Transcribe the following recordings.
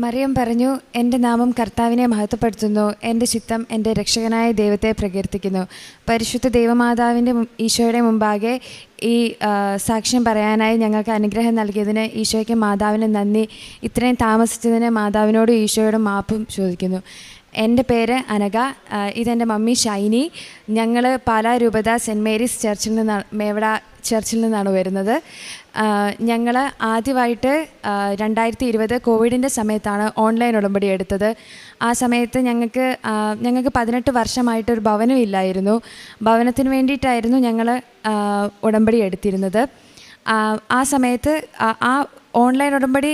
മറിയം പറഞ്ഞു, എൻ്റെ നാമം കർത്താവിനെ മഹത്വപ്പെടുത്തുന്നു, എൻ്റെ ചിത്തം എൻ്റെ രക്ഷകനായ ദൈവത്തെ പ്രകീർത്തിക്കുന്നു. പരിശുദ്ധ ദൈവമാതാവിൻ്റെ ഈശോയുടെ മുമ്പാകെ ഈ സാക്ഷ്യം പറയാനായി ഞങ്ങൾക്ക് അനുഗ്രഹം നൽകിയതിന് ഈശോയ്ക്ക് മാതാവിന് നന്ദി. ഇത്രയും താമസിച്ചതിന് മാതാവിനോടും ഈശോയോടും മാപ്പും ചോദിക്കുന്നു. എൻ്റെ പേര് അനഘ, ഇതെൻ്റെ മമ്മി ഷൈനി. ഞങ്ങൾ പാലാ രൂപത സെൻറ്റ് മേരീസ് ചർച്ചിൽ നിന്നാണ്, മേവട ചർച്ചിൽ നിന്നാണ് വരുന്നത്. ഞങ്ങൾ ആദ്യമായിട്ട് 2020 കോവിഡിൻ്റെ സമയത്താണ് ഓൺലൈൻ ഉടമ്പടി എടുത്തത്. ആ സമയത്ത് ഞങ്ങൾക്ക് 18 വർഷമായിട്ടൊരു ഭവനം ഇല്ലായിരുന്നു. ഭവനത്തിന് വേണ്ടിയിട്ടായിരുന്നു ഞങ്ങൾ ഉടമ്പടി എടുത്തിരുന്നത്. ആ സമയത്ത് ആ ഓൺലൈൻ ഉടമ്പടി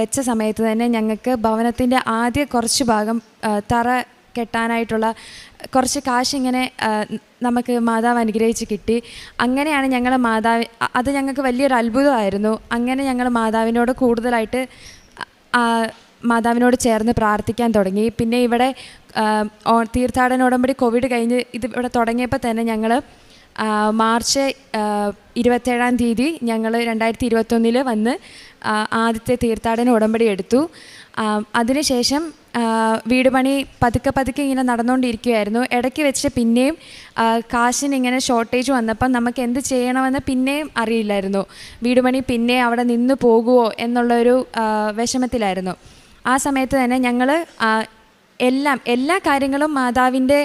വെച്ച സമയത്ത് തന്നെ ഞങ്ങൾക്ക് ഭവനത്തിൻ്റെ ആദ്യ കുറച്ച് ഭാഗം തറ കെട്ടാനായിട്ടുള്ള കുറച്ച് കാശ് ഇങ്ങനെ നമുക്ക് മാതാവ് അനുഗ്രഹിച്ച് കിട്ടി. അങ്ങനെയാണ് ഞങ്ങൾ അത് ഞങ്ങൾക്ക് വലിയൊരു അത്ഭുതമായിരുന്നു. അങ്ങനെ ഞങ്ങൾ മാതാവിനോട് കൂടുതലായിട്ട് മാതാവിനോട് ചേർന്ന് പ്രാർത്ഥിക്കാൻ തുടങ്ങി. പിന്നെ ഇവിടെ തീർത്ഥാടന ഉടമ്പടി കോവിഡ് കഴിഞ്ഞ് ഇത് ഇവിടെ തുടങ്ങിയപ്പോൾ തന്നെ ഞങ്ങൾ മാർച്ച് 27-ാം തീയതി ഞങ്ങൾ 2021 വന്ന് ആദ്യത്തെ തീർത്ഥാടന ഉടമ്പടി എടുത്തു. അതിനുശേഷം വീട് പണി പതുക്കെ ഇങ്ങനെ നടന്നുകൊണ്ടിരിക്കുകയായിരുന്നു. ഇടയ്ക്ക് വെച്ച് പിന്നെയും കാശിന് ഇങ്ങനെ ഷോർട്ടേജ് വന്നപ്പം നമുക്ക് എന്ത് ചെയ്യണമെന്ന് പിന്നെയും അറിയില്ലായിരുന്നു. വീട് പണി പിന്നെ അവിടെ നിന്ന് പോകുമോ എന്നുള്ളൊരു വിഷമത്തിലായിരുന്നു. ആ സമയത്ത് തന്നെ ഞങ്ങൾ എല്ലാ കാര്യങ്ങളും മാതാവിൻ്റെ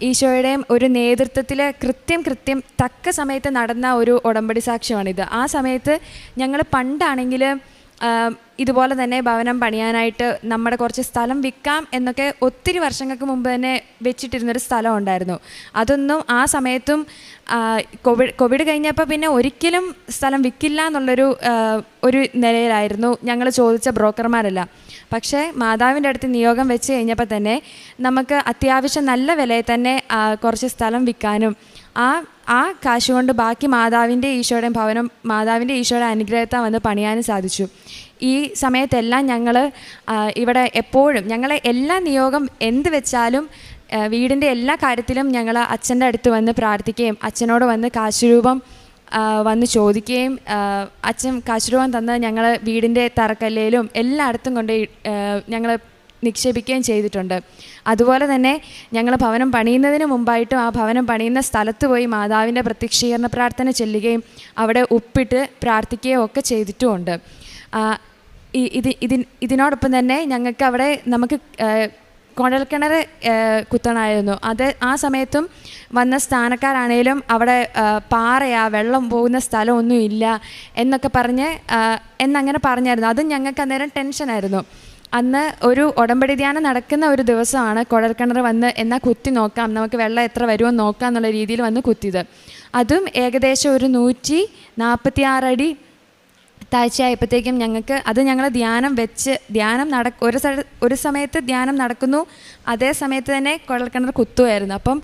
ഈശോയുടെയും ഒരു നേതൃത്വത്തിൽ കൃത്യം തക്ക സമയത്ത് നടന്ന ഒരു ഉടമ്പടി സാക്ഷ്യമാണിത്. ആ സമയത്ത് ഞങ്ങൾ പണ്ടാണെങ്കിൽ ഇതുപോലെ തന്നെ ഭവനം പണിയാനായിട്ട് നമ്മുടെ കുറച്ച് സ്ഥലം വിൽക്കാം എന്നൊക്കെ ഒത്തിരി വർഷങ്ങൾക്ക് മുമ്പ് തന്നെ വെച്ചിട്ടിരുന്നൊരു സ്ഥലം ഉണ്ടായിരുന്നു. അതൊന്നും ആ സമയത്തും കോവിഡ് കഴിഞ്ഞപ്പോൾ പിന്നെ ഒരിക്കലും സ്ഥലം വിൽക്കില്ല എന്നുള്ളൊരു നിലയിലായിരുന്നു ഞങ്ങൾ ചോദിച്ച ബ്രോക്കർമാരെല്ലാം. പക്ഷേ മാതാവിൻ്റെ അടുത്ത് നിയോഗം വെച്ച് കഴിഞ്ഞപ്പോൾ തന്നെ നമുക്ക് അത്യാവശ്യം നല്ല വിലയിൽ തന്നെ കുറച്ച് സ്ഥലം വിൽക്കാനും ആ കാശ് കൊണ്ട് ബാക്കി മാതാവിൻ്റെ ഈശോയുടെയും ഭവനം മാതാവിൻ്റെ ഈശോയുടെ അനുഗ്രഹത്താൽ വന്ന് പണിയാനും സാധിച്ചു. ഈ സമയത്തെല്ലാം ഞങ്ങൾ ഇവിടെ എപ്പോഴും ഞങ്ങളെ എല്ലാ നിയോഗം എന്ത് വെച്ചാലും വീടിൻ്റെ എല്ലാ കാര്യത്തിലും ഞങ്ങൾ അച്ഛൻ്റെ അടുത്ത് വന്ന് പ്രാർത്ഥിക്കുകയും അച്ഛനോട് വന്ന് കാശുരൂപം വന്ന് ചോദിക്കുകയും അച്ഛൻ കാശുരൂപം തന്ന് ഞങ്ങൾ വീടിൻ്റെ തറക്കല്ലേലും എല്ലായിടത്തും കൊണ്ട് ഞങ്ങൾ നിക്ഷേപിക്കുകയും ചെയ്തിട്ടുണ്ട്. അതുപോലെ തന്നെ ഞങ്ങൾ ഭവനം പണിയുന്നതിന് മുമ്പായിട്ടും ആ ഭവനം പണിയുന്ന സ്ഥലത്ത് പോയി മാതാവിൻ്റെ പ്രത്യക്ഷീകരണ പ്രാർത്ഥന ചൊല്ലുകയും അവിടെ ഉപ്പിട്ട് പ്രാർത്ഥിക്കുകയും ഒക്കെ ചെയ്തിട്ടുമുണ്ട്. ഇതിനോടൊപ്പം തന്നെ ഞങ്ങൾക്ക് അവിടെ നമുക്ക് കുഴൽക്കിണർ കുത്തണമായിരുന്നു. ആ സമയത്തും വന്ന സ്ഥാനക്കാരാണേലും അവിടെ വെള്ളം പോകുന്ന സ്ഥലമൊന്നും ഇല്ല എന്നൊക്കെ എന്നങ്ങനെ പറഞ്ഞായിരുന്നു. അതും ഞങ്ങൾക്ക് അന്നേരം ടെൻഷനായിരുന്നു. അന്ന് ഒരു ഉടമ്പടി ധ്യാനം നടക്കുന്ന ഒരു ദിവസമാണ് കുഴൽക്കിണർ വന്ന് എന്നാൽ കുത്തി നോക്കാം, നമുക്ക് വെള്ളം എത്ര വരുമോ നോക്കാം എന്നുള്ള രീതിയിൽ വന്ന് കുത്തിയത്. അതും ഏകദേശം ഒരു 146 അടി താഴ്ചയായപ്പോഴത്തേക്കും ഞങ്ങൾ ഒരു സമയത്ത് ധ്യാനം നടക്കുന്നു, അതേ സമയത്ത് തന്നെ കുഴൽക്കിണർ കുത്തുമായിരുന്നു. അപ്പം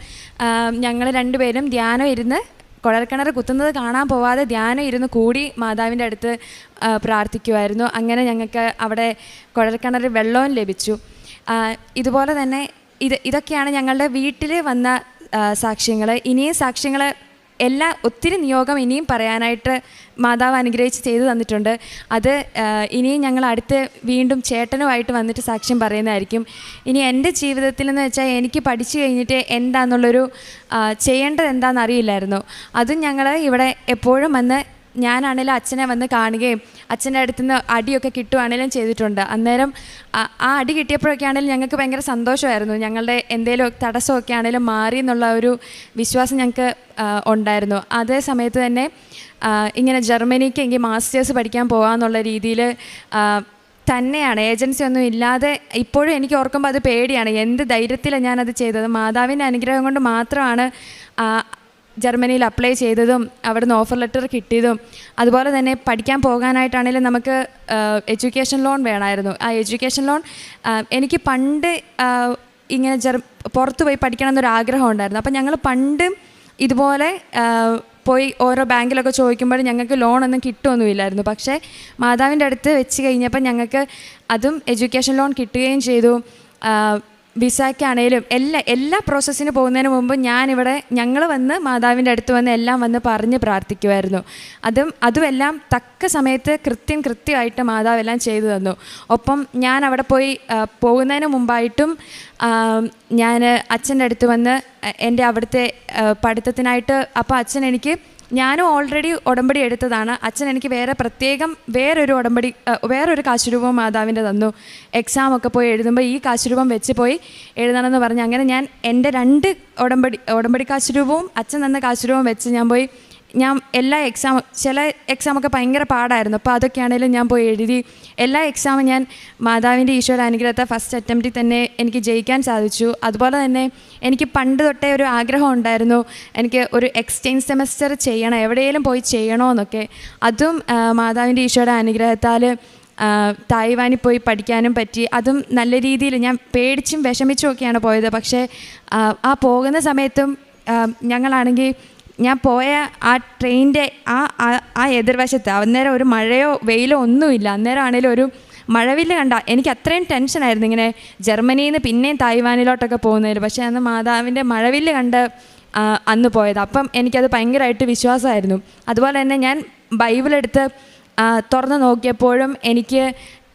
ഞങ്ങൾ രണ്ടുപേരും ധ്യാനം ഇരുന്ന് കുഴൽക്കിണർ കുത്തുന്നത് കാണാൻ പോവാതെ ധ്യാനം ഇരുന്ന് കൂടി മാതാവിൻ്റെ അടുത്ത് പ്രാർത്ഥിക്കുമായിരുന്നു. അങ്ങനെ ഞങ്ങൾക്ക് അവിടെ കുഴൽക്കിണർ വെള്ളവും ലഭിച്ചു. ഇതുപോലെ തന്നെ ഇതൊക്കെയാണ് ഞങ്ങളുടെ വീട്ടിൽ വന്ന സാക്ഷ്യങ്ങൾ. ഇനിയും സാക്ഷ്യങ്ങൾ ഒത്തിരി നിയോഗം ഇനിയും പറയാനായിട്ട് മാതാവ് അനുഗ്രഹിച്ച് ചെയ്തു തന്നിട്ടുണ്ട്. അത് ഇനിയും ഞങ്ങൾ വീണ്ടും ചേട്ടനുമായിട്ട് വന്നിട്ട് സാക്ഷ്യം പറയുന്നതായിരിക്കും. ഇനി എൻ്റെ ജീവിതത്തിലെന്ന് വെച്ചാൽ എനിക്ക് പഠിച്ചു കഴിഞ്ഞിട്ട് എന്താണെന്നുള്ളൊരു ചെയ്യേണ്ടത് എന്താണെന്ന് അറിയില്ലായിരുന്നു. അതും ഞങ്ങൾ ഇവിടെ എപ്പോഴും വന്ന് ഞാനാണേലും അച്ഛനെ വന്ന് കാണുകയും അച്ഛൻ്റെ അടുത്തുനിന്ന് അടിയൊക്കെ കിട്ടുവാണേലും ചെയ്തിട്ടുണ്ട്. അന്നേരം ആ അടി കിട്ടിയപ്പോഴൊക്കെ ആണെങ്കിലും ഞങ്ങൾക്ക് ഭയങ്കര സന്തോഷമായിരുന്നു. ഞങ്ങളുടെ എന്തെങ്കിലും തടസ്സമൊക്കെ ആണെങ്കിലും മാറി എന്നുള്ള ഒരു വിശ്വാസം ഞങ്ങൾക്ക് ഉണ്ടായിരുന്നു. അതേ സമയത്ത് തന്നെ ഇങ്ങനെ ജർമ്മനിക്ക് എങ്കിൽ മാസ്റ്റേഴ്സ് പഠിക്കാൻ പോകാമെന്നുള്ള രീതിയിൽ തന്നെയാണ്, ഏജൻസി ഒന്നും ഇല്ലാതെ. ഇപ്പോഴും എനിക്ക് ഓർക്കുമ്പോൾ അത് പേടിയാണ്. എന്ത് ധൈര്യത്തിലാണ് ഞാനത് ചെയ്തത്. മാതാവിൻ്റെ അനുഗ്രഹം കൊണ്ട് മാത്രമാണ് ജർമ്മനിയിൽ അപ്ലൈ ചെയ്തതും അവിടുന്ന് ഓഫർ ലെറ്റർ കിട്ടിയതും. അതുപോലെ തന്നെ പഠിക്കാൻ പോകാനായിട്ടാണെങ്കിലും നമുക്ക് എഡ്യൂക്കേഷൻ ലോൺ വേണമായിരുന്നു. ആ എഡ്യൂക്കേഷൻ ലോൺ എനിക്ക് പണ്ട് ഇങ്ങനെ പുറത്ത് പോയി പഠിക്കണം എന്നൊരാഗ്രഹം ഉണ്ടായിരുന്നു. അപ്പം ഞങ്ങൾ പണ്ട് ഇതുപോലെ പോയി ഓരോ ബാങ്കിലൊക്കെ ചോദിക്കുമ്പോൾ ഞങ്ങൾക്ക് ലോണൊന്നും കിട്ടുമൊന്നുമില്ലായിരുന്നു. പക്ഷേ മാതാവിൻ്റെ അടുത്ത് വെച്ച് കഴിഞ്ഞപ്പോൾ ഞങ്ങൾക്ക് അതും എഡ്യൂക്കേഷൻ ലോൺ കിട്ടുകയും ചെയ്തു. വിസയ്ക്കാണേലും എല്ലാ പ്രോസസ്സിന് പോകുന്നതിന് മുമ്പ് ഞങ്ങൾ വന്ന് മാതാവിൻ്റെ അടുത്ത് വന്ന് എല്ലാം വന്ന് പറഞ്ഞ് പ്രാർത്ഥിക്കുമായിരുന്നു. അതുമെല്ലാം തക്ക സമയത്ത് കൃത്യമായിട്ട് മാതാവ് എല്ലാം ചെയ്തു തന്നു. ഒപ്പം ഞാൻ അവിടെ പോകുന്നതിന് മുമ്പായിട്ടും ഞാൻ അച്ഛൻ്റെ അടുത്ത് വന്ന് എൻ്റെ അവിടുത്തെ പഠിത്തത്തിനായിട്ട്, അപ്പോൾ അച്ഛൻ ഞാനും ഓൾറെഡി ഉടമ്പടി എടുത്തതാണ്. അച്ഛൻ എനിക്ക് വേറൊരു കാശുരൂപം മാതാവിൻ്റെ തന്നു. എക്സാമൊക്കെ പോയി എഴുതുമ്പോൾ ഈ കാശുരൂപം വെച്ച് പോയി എഴുതണമെന്ന് പറഞ്ഞ് അങ്ങനെ ഞാൻ എൻ്റെ 2 ഉടമ്പടി കാശുരൂപവും അച്ഛൻ തന്ന കാശുരൂപം വെച്ച് ഞാൻ എല്ലാ ചില എക്സാമൊക്കെ ഭയങ്കര പാടായിരുന്നു. അപ്പോൾ അതൊക്കെയാണെങ്കിലും ഞാൻ പോയി എഴുതി. എല്ലാ എക്സാമും ഞാൻ മാതാവിൻ്റെ ഈശോയുടെ അനുഗ്രഹത്തെ ഫസ്റ്റ് അറ്റംപ്റ്റിൽ തന്നെ എനിക്ക് ജയിക്കാൻ സാധിച്ചു. അതുപോലെ തന്നെ എനിക്ക് പണ്ട് തൊട്ടേ ഒരു ആഗ്രഹം ഉണ്ടായിരുന്നു, എനിക്ക് ഒരു എക്സ്ചേഞ്ച് സെമസ്റ്റർ ചെയ്യണം, എവിടെയെങ്കിലും പോയി ചെയ്യണമെന്നൊക്കെ. അതും മാതാവിൻ്റെ ഈശോയുടെ അനുഗ്രഹത്താൽ തായ്വാനിൽ പോയി പഠിക്കാനും പറ്റി. അതും നല്ല രീതിയിൽ ഞാൻ പേടിച്ചും വിഷമിച്ചും ഒക്കെയാണ് പോയത്. പക്ഷേ ആ പോകുന്ന സമയത്തും ഞങ്ങളാണെങ്കിൽ ഞാൻ പോയ ആ ട്രെയിനിൻ്റെ ആ എതിർവശത്ത് അന്നേരം ഒരു മഴയോ വെയിലോ ഒന്നുമില്ല. അന്നേരം ആണെങ്കിലും ഒരു മഴവില്ല് കണ്ട എനിക്ക് അത്രയും ടെൻഷനായിരുന്നു ഇങ്ങനെ ജർമ്മനിയിൽ നിന്ന് പിന്നെയും തായ്വാനിലോട്ടൊക്കെ പോകുന്നതിൽ. പക്ഷേ അന്ന് മാതാവിൻ്റെ മഴവില്ല് കണ്ട് അന്ന് പോയത്. അപ്പം എനിക്കത് ഭയങ്കരമായിട്ട് വിശ്വാസമായിരുന്നു. അതുപോലെ തന്നെ ഞാൻ ബൈബിളെടുത്ത് തുറന്ന് നോക്കിയപ്പോഴും എനിക്ക്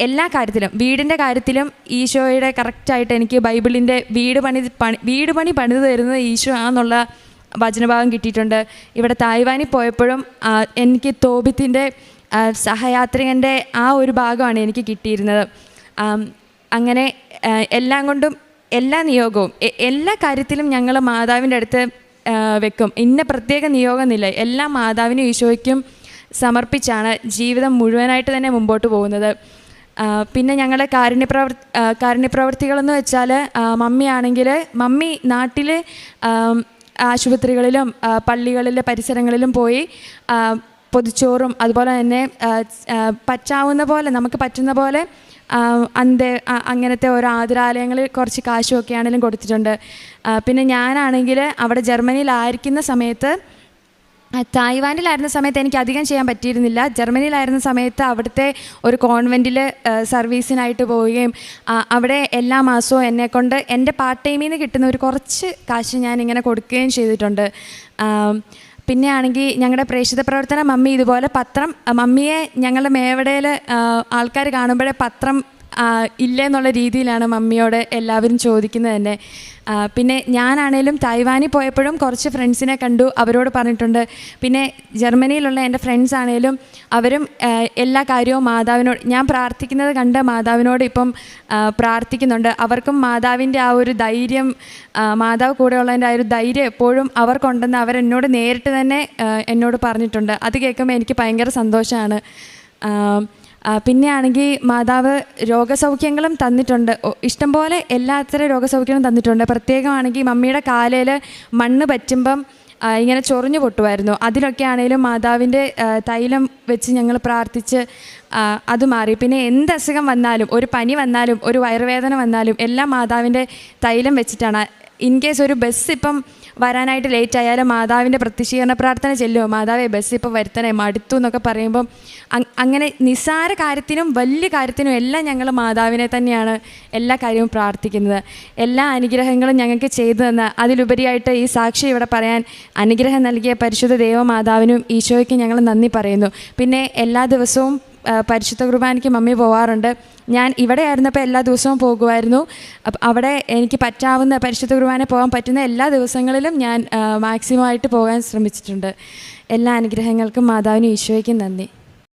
എല്ലാ കാര്യത്തിലും, വീടിൻ്റെ കാര്യത്തിലും ഈശോയുടെ കറക്റ്റായിട്ട് എനിക്ക് ബൈബിളിൻ്റെ വീട് പണി പണിത് തരുന്നത് ഈശോ ആണെന്നുള്ള വചനഭാഗം കിട്ടിയിട്ടുണ്ട്. ഇവിടെ തായ്വാനിൽ പോയപ്പോഴും എനിക്ക് തോബിത്തിൻ്റെ സഹയാത്രികൻ്റെ ആ ഒരു ഭാഗമാണ് എനിക്ക് കിട്ടിയിരുന്നത്. അങ്ങനെ എല്ലാം കൊണ്ടും എല്ലാ നിയോഗവും എല്ലാ കാര്യത്തിലും ഞങ്ങൾ മാതാവിൻ്റെ അടുത്ത് വെക്കും. ഇന്ന പ്രത്യേക നിയോഗമെന്നില്ല, എല്ലാം മാതാവിനും ഈശോയ്ക്കും സമർപ്പിച്ചാണ് ജീവിതം മുഴുവനായിട്ട് തന്നെ മുമ്പോട്ട് പോകുന്നത്. പിന്നെ ഞങ്ങളുടെ കാരുണ്യപ്രവർത്തികളെന്ന് വെച്ചാൽ മമ്മി നാട്ടിൽ ആശുപത്രികളിലും പള്ളികളിലെ പരിസരങ്ങളിലും പോയി പൊതിച്ചോറും അതുപോലെ തന്നെ നമുക്ക് പറ്റുന്ന പോലെ അങ്ങനത്തെ ഓരോ ആതുരാലയങ്ങളിൽ കുറച്ച് കാശുമൊക്കെ ആണെങ്കിലും കൊടുത്തിട്ടുണ്ട്. പിന്നെ ഞാനാണെങ്കിൽ അവിടെ ജർമ്മനിയിലായിരിക്കുന്ന സമയത്ത്, തായ്വാനിലായിരുന്ന സമയത്ത് എനിക്ക് അധികം ചെയ്യാൻ പറ്റിയിരുന്നില്ല. ജർമ്മനിയിലായിരുന്ന സമയത്ത് അവിടുത്തെ ഒരു കോൺവെൻറ്റിൽ സർവീസിനായിട്ട് പോവുകയും അവിടെ എല്ലാ മാസവും എന്നെക്കൊണ്ട് എൻ്റെ പാർട്ട് ടൈമിൽ നിന്ന് കിട്ടുന്ന ഒരു കുറച്ച് കാശ് ഞാനിങ്ങനെ കൊടുക്കുകയും ചെയ്തിട്ടുണ്ട്. പിന്നെ ആണെങ്കിൽ ഞങ്ങളുടെ പ്രേക്ഷിത പ്രവർത്തനം മമ്മി ഇതുപോലെ മമ്മിയെ ഞങ്ങളുടെ മേവടയിൽ ആൾക്കാർ കാണുമ്പോഴേ പത്രം ഇല്ലെന്നുള്ള രീതിയിലാണ് മമ്മിയോട് എല്ലാവരും ചോദിക്കുന്നത് തന്നെ. പിന്നെ ഞാനാണേലും തായ്വാനിൽ പോയപ്പോഴും കുറച്ച് ഫ്രണ്ട്സിനെ കണ്ടു, അവരോട് പറഞ്ഞിട്ടുണ്ട്. പിന്നെ ജർമ്മനിയിലുള്ള എൻ്റെ ഫ്രണ്ട്സ് ആണേലും അവരും എല്ലാ കാര്യവും മാതാവിനോട് ഞാൻ പ്രാർത്ഥിക്കുന്നത് കണ്ട് മാതാവിനോട് ഇപ്പം പ്രാർത്ഥിക്കുന്നുണ്ട്. അവർക്കും മാതാവിൻ്റെ ആ ഒരു ധൈര്യം, മാതാവ് കൂടെയുള്ളതിൻ്റെ ആ ഒരു ധൈര്യം എപ്പോഴും അവർക്കുണ്ടെന്ന് അവരെന്നോട് നേരിട്ട് തന്നെ എന്നോട് പറഞ്ഞിട്ടുണ്ട്. അത് കേൾക്കുമ്പോൾ എനിക്ക് ഭയങ്കര സന്തോഷമാണ്. പിന്നെ ആണെങ്കിൽ മാതാവ് രോഗസൗഖ്യങ്ങളും തന്നിട്ടുണ്ട്, ഇഷ്ടംപോലെ എല്ലാത്തരം രോഗസൗഖ്യങ്ങളും തന്നിട്ടുണ്ട്. പ്രത്യേകമാണെങ്കിൽ മമ്മിയുടെ കാലയിൽ മണ്ണ് പറ്റുമ്പം ഇങ്ങനെ ചൊറിഞ്ഞു പൊട്ടുമായിരുന്നു. അതിലൊക്കെ ആണെങ്കിലും മാതാവിൻ്റെ തൈലം വെച്ച് ഞങ്ങൾ പ്രാർത്ഥിച്ച് അത് മാറി. പിന്നെ എന്ത് അസുഖം വന്നാലും, ഒരു പനി വന്നാലും ഒരു വയറുവേദന വന്നാലും എല്ലാം മാതാവിൻ്റെ തൈലം വെച്ചിട്ടാണ്. ഇൻ കേസ് ഒരു ബസ് ഇപ്പം വരാനായിട്ട് ലേറ്റ് ആയാലും മാതാവിൻ്റെ പ്രത്യക്ഷീകരണ പ്രാർത്ഥന ചെല്ലുമോ, മാതാവേ ബസ് ഇപ്പോൾ വരുത്തണേ മടുത്തു എന്നൊക്കെ പറയുമ്പം അങ്ങനെ നിസ്സാര കാര്യത്തിനും വലിയ കാര്യത്തിനും എല്ലാം ഞങ്ങൾ മാതാവിനെ തന്നെയാണ് എല്ലാ കാര്യവും പ്രാർത്ഥിക്കുന്നത്. എല്ലാ അനുഗ്രഹങ്ങളും ഞങ്ങൾക്ക് ചെയ്തു തന്ന, അതിലുപരിയായിട്ട് ഈ സാക്ഷി ഇവിടെ പറയാൻ അനുഗ്രഹം നൽകിയ പരിശുദ്ധ ദൈവമാതാവിനും ഈശോയ്ക്കും ഞങ്ങൾ നന്ദി പറയുന്നു. പിന്നെ എല്ലാ ദിവസവും പരിശുദ്ധ കുർബാനയ്ക്ക് മമ്മി പോവാറുണ്ട്. ഞാൻ ഇവിടെ ആയിരുന്നപ്പോൾ എല്ലാ ദിവസവും പോകുമായിരുന്നു. അവിടെ എനിക്ക് പറ്റാവുന്ന പരിശുദ്ധ കുർബാന പോകാൻ പറ്റുന്ന എല്ലാ ദിവസങ്ങളിലും ഞാൻ മാക്സിമം ആയിട്ട് പോകാൻ ശ്രമിച്ചിട്ടുണ്ട്. എല്ലാ അനുഗ്രഹങ്ങൾക്കും മാതാവിനും ഈശോയ്ക്കും നന്ദി.